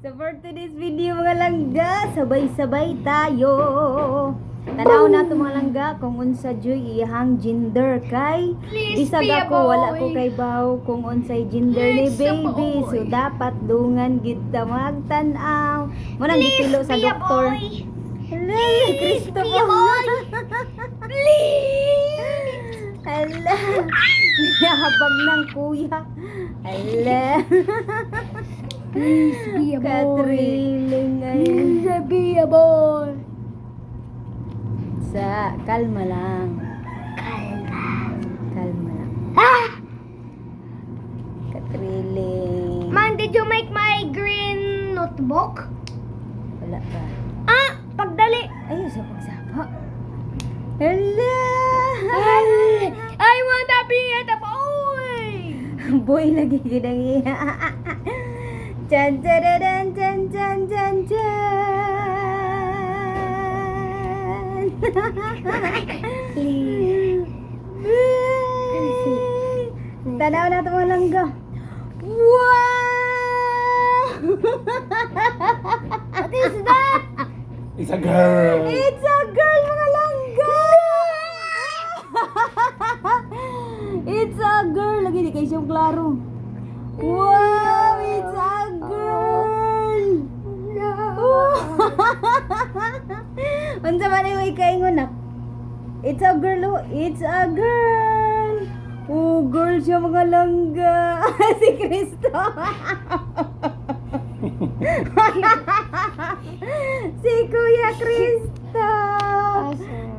So for today's video mga langga, sabay-sabay tayo. Tanaw na ito mga langga kung unsa joy iyahang gender kay bisag ako wala ko kay baw kung unsay gender ni baby. So dapat dungan gid ta magtan-aw. Mo nang gipilo sa doktor. Hello, Christopher. Please! Hala. Habag ng kuya. Hala. Please be a boy. Katriling ngayon. Please be a boy. Sa kalma lang. Kalma. Kalma lang. Ah! Katriling. Man, did you make my green notebook? Wala pa. Ah! Pagdali! Ayun sa pagsapa. Hala. I want to be a boy! Boy lagi gidang iya. Chan chan chan chan chan chan. Please. Tanaw na ito mga langga. Wow! What is that? It's a girl. It's a girl mga langga! It's a girl. Lagi di kayo siyang klaro. Wow! It's a girl! No. Unsa man ay kaingon na? It's a girl, oh. It's a girl. Oh, girl siya mga langga. Si Cristo. Si Kuya Cristo.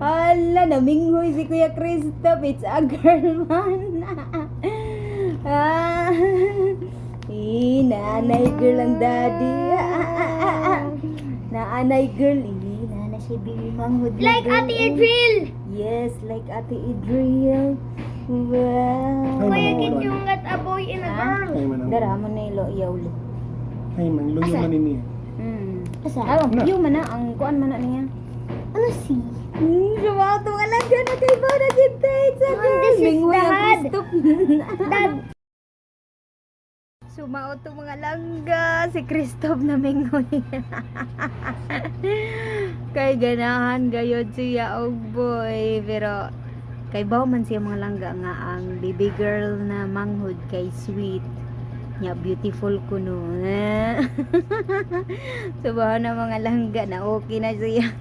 Hala, naminghoy si Kuya Cristo. It's a girl man. Nanay girl ang daddy. Nanay girl. Nanay si Bibi Manghud. Like Ate Adriel! Yes, like Ate Adriel. Wow. Kuya, can you get a boy and a girl? Ay, manang. Dara mo na ilo iyawli. Ay, man. Luyo man niya. Asa? Yung mana, ang kuan mana niya. Ano si? Sumato nga lang dyan na kay Bona kita. It's a Mom, girl. this is Minghoy ang Dad. Kristop. Dad. Sumao to mga langga. Si Christoph na minghoy. Kay ganahan gayod siya og boy. Pero kay baw man siya mga langga nga ang baby girl na manghud kay sweet. Nya beautiful kuno. Subahan na mga langga na okay na siya.